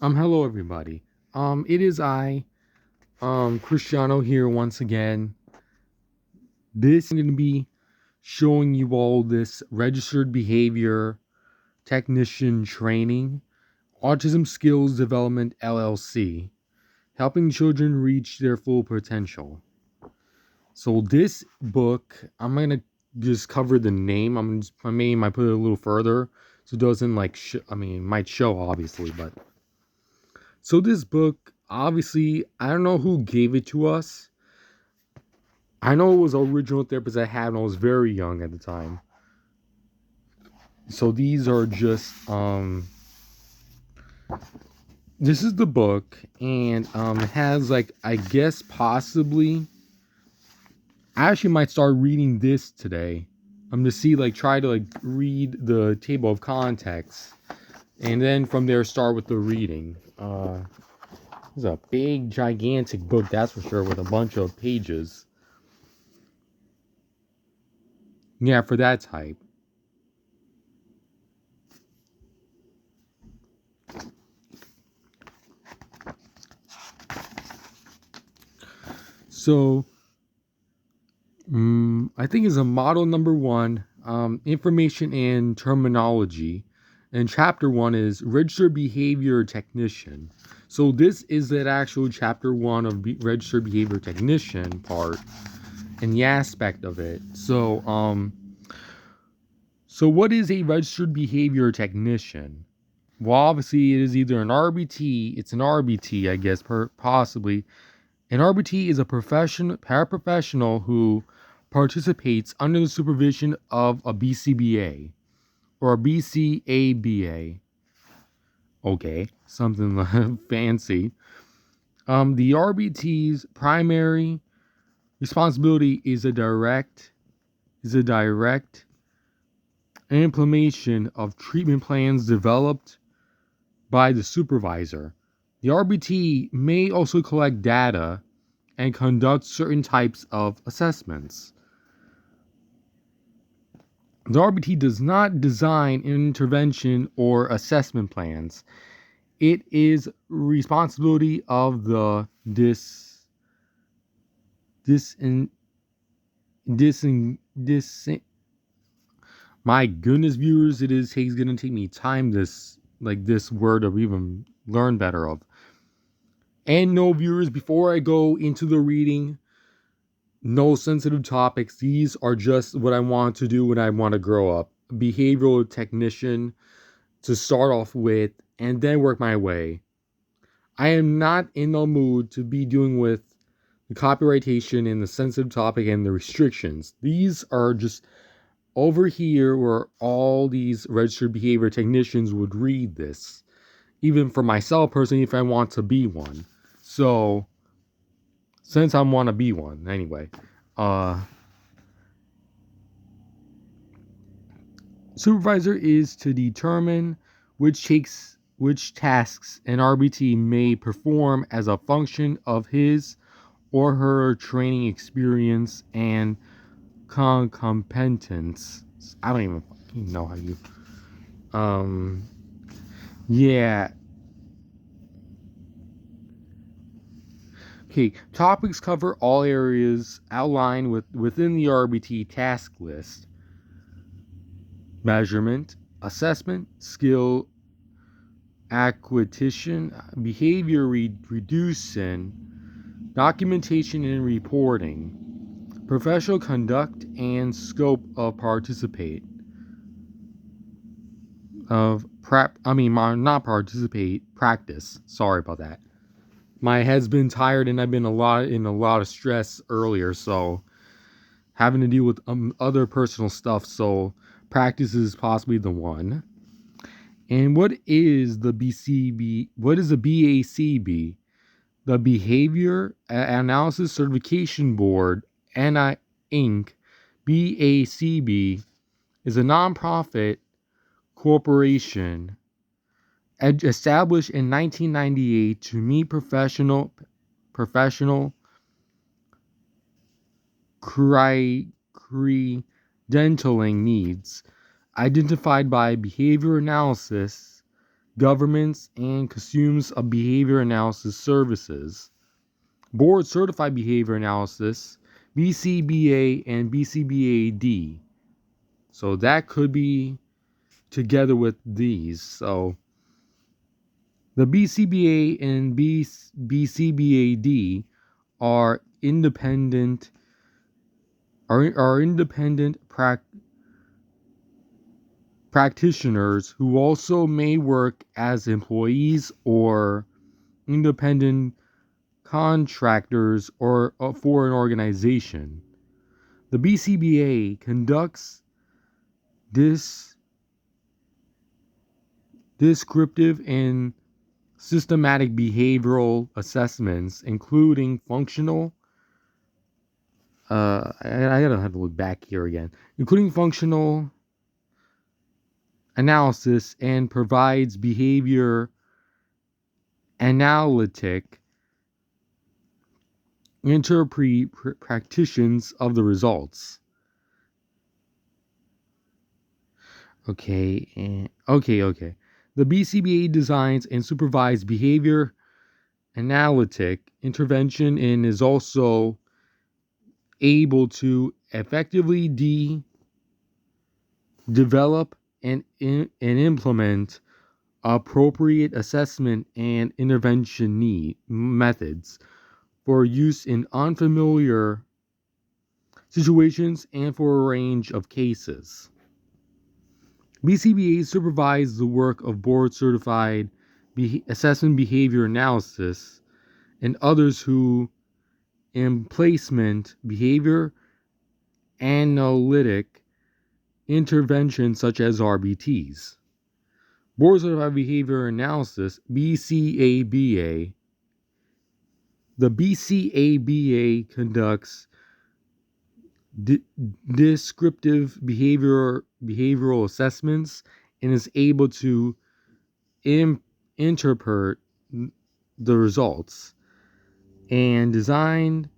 Hello everybody. It is I, Cristiano here once again. This I'm going to be showing you all this registered behavior technician training, Autism Skills Development LLC, helping children reach their full potential. So this book, I'm gonna just cover the name. I might put it a little further so it doesn't it might show obviously, but so this book, obviously, I don't know who gave it to us. I know it was original therapist I had when I was very young at the time. So these are just this is the book, and it has, like, I guess possibly I actually might start reading this today. I'm to see, like, try to like read the table of contents, and then from there start with the reading. It's a big gigantic book, that's for sure, with a bunch of pages. Yeah, for that type. So, I think it's a model number 1, information and terminology. And chapter 1 is registered behavior technician. So this is that actual chapter 1 of registered behavior technician part and the aspect of it. So what is a registered behavior technician? Well, obviously it is either an RBT, it's an RBT, I guess, possibly. An RBT is a paraprofessional who participates under the supervision of a BCBA or a BCABA. Okay, something fancy. The RBT's primary responsibility is a direct implementation of treatment plans developed by the supervisor. The RBT may also collect data and conduct certain types of assessments. The RBT does not design intervention or assessment plans. It is responsibility of the my goodness, viewers, it's gonna take me time this word to even learn better of. And no, viewers, before I go into the reading, no sensitive topics. These are just what I want to do when I want to grow up. Behavioral technician to start off with, and then work my way. I am not in the mood to be dealing with the copyrightation and the sensitive topic and the restrictions. These are just over here where all these registered behavior technicians would read this. Even for myself personally, if I want to be one. So, since I want to be one, anyway. Supervisor is to determine which tasks an RBT may perform as a function of his or her training experience and competence. I don't even fucking know how you. Yeah. Okay. Topics cover all areas outlined within the RBT task list: measurement, assessment, skill acquisition, behavior reducing, documentation and reporting, professional conduct, and scope of practice. Sorry about that. My head's been tired and I've been in a lot of stress earlier, so having to deal with other personal stuff. So practice is possibly the one. And what is the BCB? What is the BACB? The Behavior Analysis Certification Board, NI Inc. BACB is a nonprofit corporation established in 1998 to meet professional credentialing needs identified by behavior analysis governments, and consumes of behavior analysis services. Board Certified Behavior Analysis, BCBA, and BCBAD. So that could be together with these. So the BCBA and BCBAD are independent practitioners who also may work as employees or independent contractors or for an organization. The BCBA conducts descriptive and systematic behavioral assessments, including functional. I gotta have to look back here again, including functional analysis, and provides behavior analytic interpretations of the results. Okay. The BCBA designs and supervises behavior analytic intervention and is also able to effectively develop and implement appropriate assessment and intervention methods for use in unfamiliar situations and for a range of cases. BCBA supervises the work of board certified assessment behavior analysis and others who in placement behavior analytic interventions such as RBTs. Board certified behavior analysis, BCABA. The BCABA conducts descriptive behavioral assessments and is able to interpret the results and design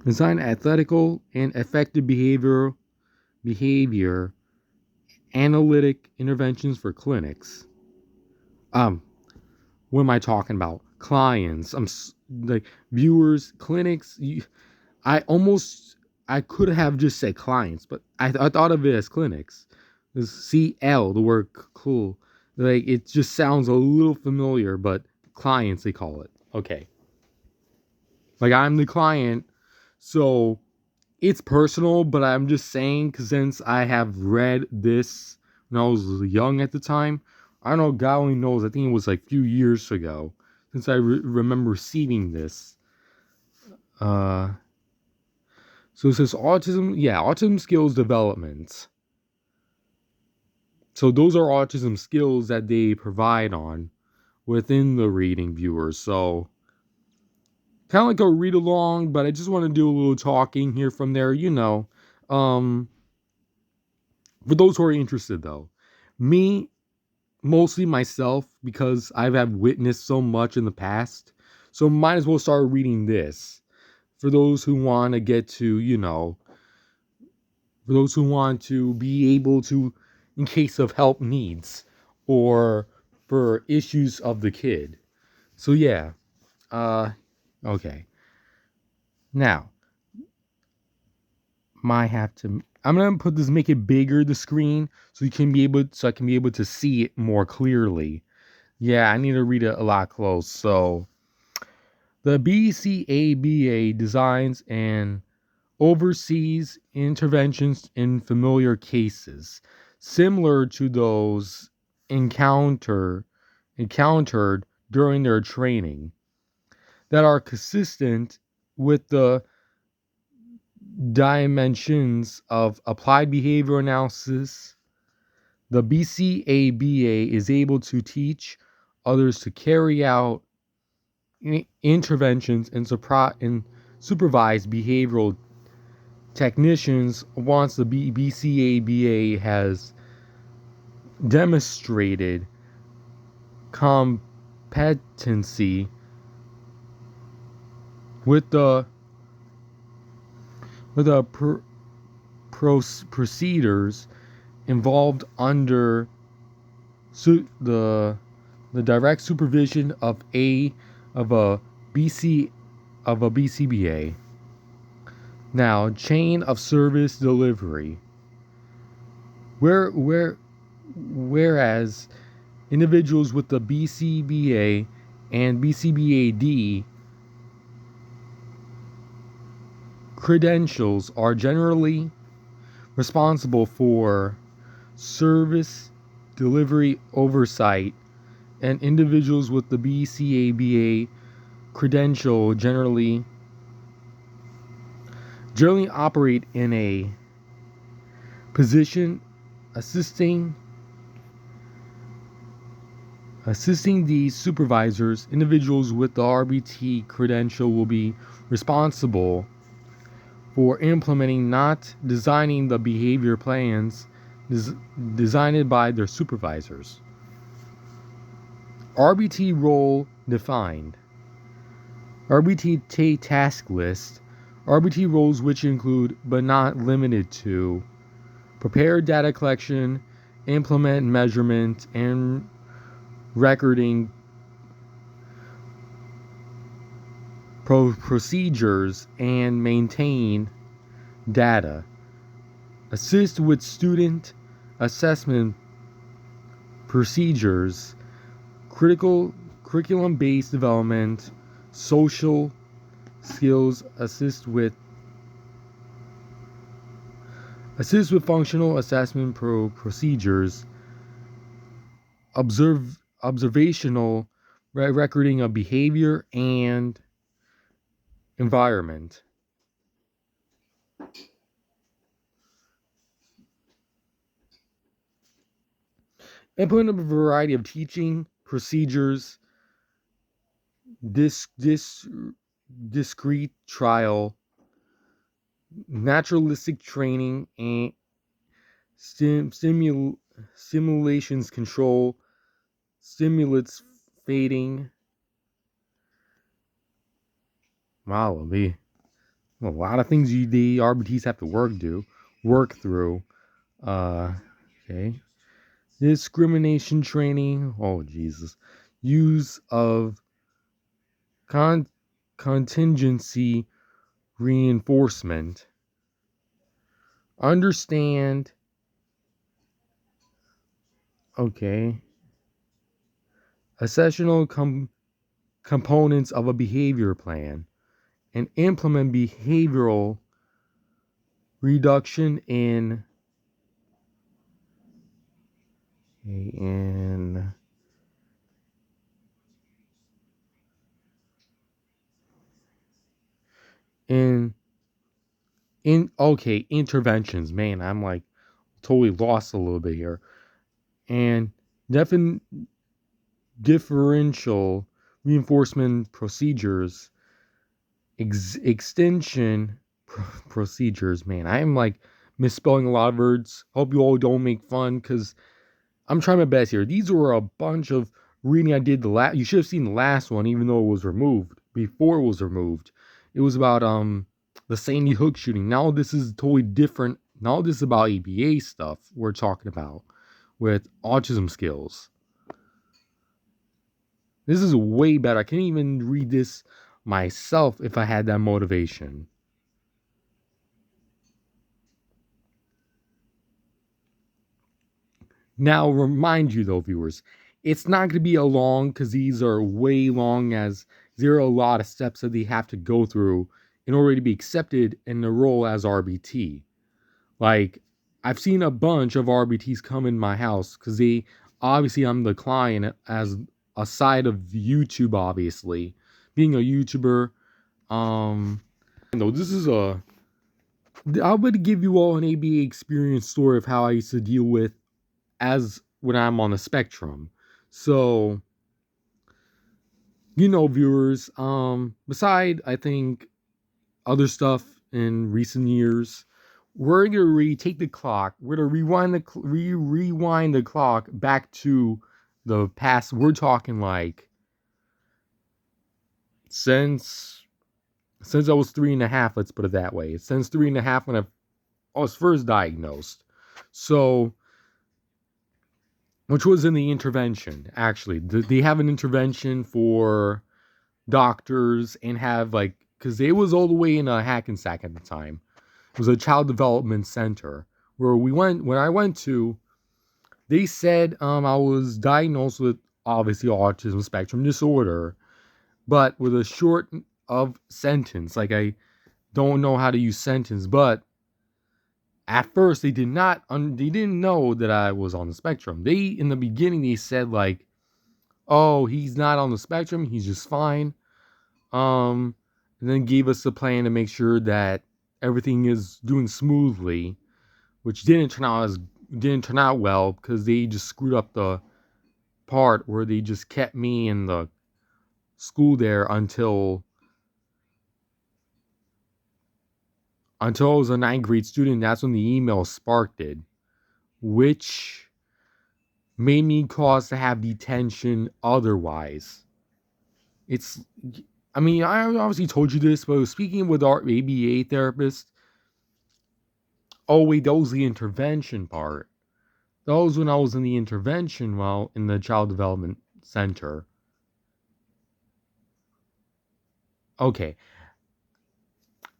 ethical and effective behavior analytic interventions for clinics. What am I talking about? Clients. Like viewers, clinics. I could have just said clients, but I thought of it as clinics. It's CL, the word cool. Like it just sounds a little familiar, but clients they call it. Okay. Like I'm the client, so it's personal, but I'm just saying because since I have read this when I was young at the time, I don't know, God only knows, I think it was like a few years ago since I remember receiving this. So it says autism skills development. So those are autism skills that they provide on within the reading viewers. So kind of like a read along, but I just want to do a little talking here from there, for those who are interested though. Me, mostly myself, because I've witnessed so much in the past. So might as well start reading this. For those who want to get to, for those who want to be able to, in case of help needs or for issues of the kid. So yeah, okay. Now, I'm gonna make it bigger the screen so I can be able to see it more clearly. Yeah, I need to read it a lot close. So the BCABA designs and oversees interventions in familiar cases, similar to those encountered during their training, that are consistent with the dimensions of applied behavior analysis. The BCABA is able to teach others to carry out interventions and supervise behavioral technicians once the BCABA has demonstrated competency with the procedures involved under the direct supervision of a BC of a BCBA. Now, chain of service delivery. Whereas individuals with the BCBA and BCBAD credentials are generally responsible for service delivery oversight, and individuals with the BCABA credential generally operate in a position assisting these supervisors. Individuals with the RBT credential will be responsible for implementing, not designing, the behavior plans designed by their supervisors. RBT role defined. RBT task list. RBT roles, which include but not limited to prepare data collection, implement measurement and recording procedures, and maintain data. Assist with student assessment procedures, curriculum-based development, social skills. Assist with functional assessment procedures, observational recording of behavior and environment. Implement a variety of teaching procedures, discrete trial, naturalistic training, and simulations control, stimulants fading. Wow, it'll be a lot of things the RBTs have to work through. Okay. Discrimination training. Oh, Jesus. Use of contingency reinforcement. Understand. Okay. Essential components of a behavior plan, and implement behavioral reduction in interventions. Man, I'm like totally lost a little bit here. And differential reinforcement procedures, extension procedures. Man, I'm like misspelling a lot of words. Hope you all don't make fun, because I'm trying my best here. These were a bunch of reading I did you should have seen the last one, even though it was removed. Before it was removed, it was about the Sandy Hook shooting. Now this is totally different. Now this is about ABA stuff we're talking about with autism skills. This is way better. I can't even read this myself if I had that motivation. Now, remind you though, viewers, it's not going to be a long, because these are way long, as there are a lot of steps that they have to go through in order to be accepted in the role as RBT. Like, I've seen a bunch of RBTs come in my house, because obviously I'm the client as a side of YouTube, obviously. Being a YouTuber, this is I'm going to give you all an ABA experience story of how I used to deal with as when I'm on the spectrum. So, viewers, beside, I think, other stuff in recent years, we're going to take the clock. We're going to rewind the clock back to the past. We're talking like since I was 3.5, let's put it that way. Since 3.5 when I was first diagnosed. So which was in the intervention. Actually, they have an intervention for doctors and have like, because it was all the way in a Hackensack at the time. It was a child development center where we went. When I went to, they said I was diagnosed with obviously autism spectrum disorder, but with a short of sentence. Like, I don't know how to use sentence, but at first they did not they didn't know that I was on the spectrum. They, in the beginning, they said like, oh, he's not on the spectrum, he's just fine. um and then gave us a plan to make sure that everything is doing smoothly, which didn't turn out well, because they just screwed up the part where they just kept me in the school there until I was a ninth grade student. That's when the email sparked it, which made me cause to have detention otherwise. It's, I mean, I obviously told you this, but speaking with our ABA therapist, oh wait, that was the intervention part. That was when I was in the intervention, well, in the child development center. Okay,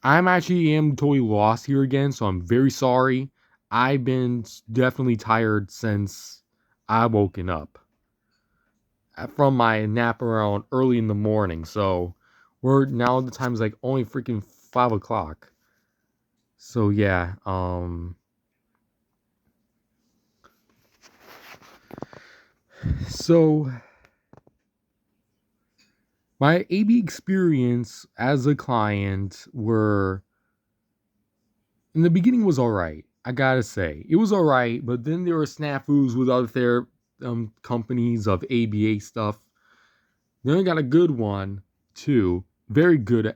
I'm actually am totally lost here again, so I'm very sorry. I've been definitely tired since I woken up from my nap around early in the morning. So we're now, the time's like only freaking 5 o'clock. So yeah, so my AB experience as a client were, in the beginning, was all right. I gotta say, it was all right, but then there were snafus with other companies of ABA stuff. Then I got a good one too, very good,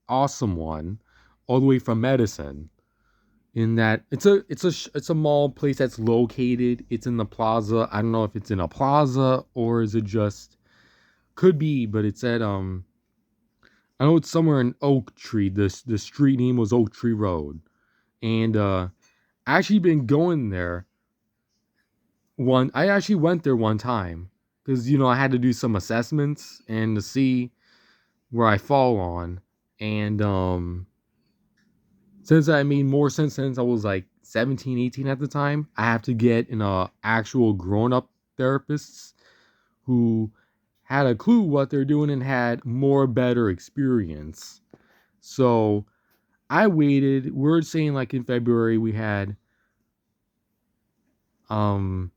awesome one, all the way from medicine. In that it's a mall place that's located. It's in the plaza. I don't know if it's in a plaza or is it just, could be, but it's at I know it's somewhere in Oak Tree. The street name was Oak Tree Road, and I actually been going there. I actually went there one time because I had to do some assessments and to see where I fall on, and since I made more sense since I was like 17, 18 at the time, I have to get an actual grown up therapists who had a clue what they're doing and had more better experience. So I waited. We're saying like in February we had um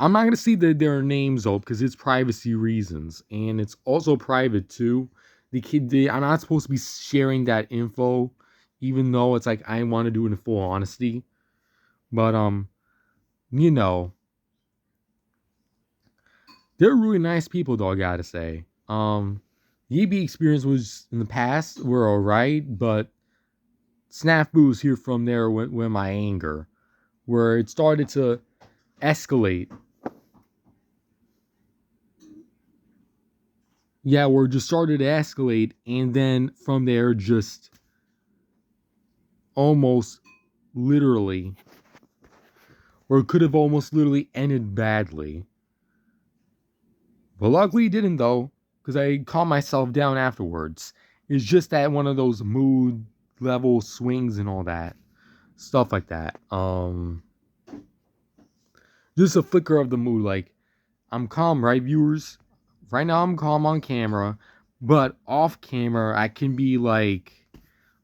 I'm not gonna see their names though because it's privacy reasons and it's also private too. I'm not supposed to be sharing that info, even though it's like I want to do it in full honesty. But you know, they're really nice people though, I gotta say. The EB experience was in the past were alright, but snafus here from there went my anger, where it started to escalate. Yeah, where it just started to escalate, and then from there just almost literally, or it could have almost literally ended badly. But luckily it didn't though, because I calmed myself down afterwards. It's just that one of those mood level swings and all that. Stuff like that. Just a flicker of the mood, like I'm calm, right, viewers? Right now I'm calm on camera, but off camera I can be like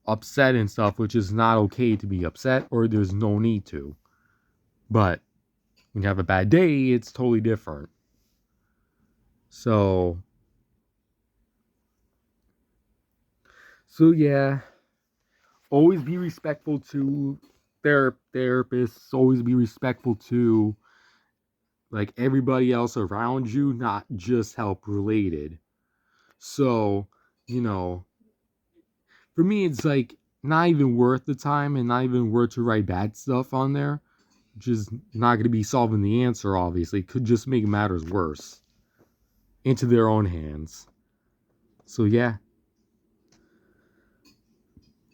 upset and stuff, which is not okay to be upset, or there's no need to. But when you have a bad day, it's totally different. So yeah, always be respectful to therapists. Always be respectful to like everybody else around you, not just help related. So, you know, for me, it's like not even worth the time and not even worth to write bad stuff on there, which is not going to be solving the answer, obviously. Could just make matters worse into their own hands. So, yeah.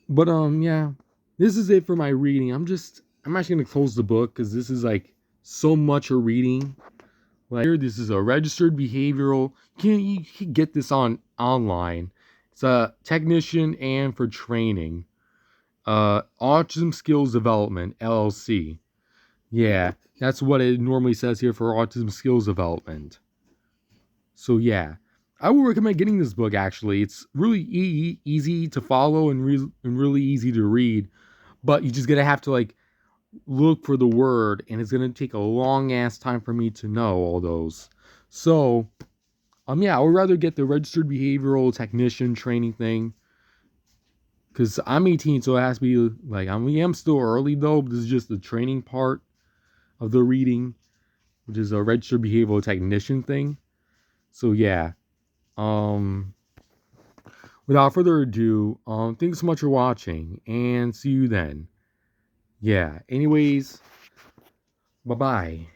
But, yeah, this is it for my reading. I'm actually going to close the book because this is like so much of reading. Like here, this is a registered behavioral. You can get this online. It's a technician and for training. Autism Skills Development LLC. Yeah, that's what it normally says here for Autism Skills Development. So yeah, I would recommend getting this book. Actually, it's really easy to follow and really easy to read. But you just gonna have to like look for the word, and it's gonna take a long ass time for me to know all those. So yeah, I would rather get the registered behavioral technician training thing. Cause I'm 18, so it has to be like I'm still early though. But this is just the training part of the reading, which is a registered behavioral technician thing. So yeah. Um Without further ado, thanks so much for watching and see you then. Yeah. Anyways, bye-bye.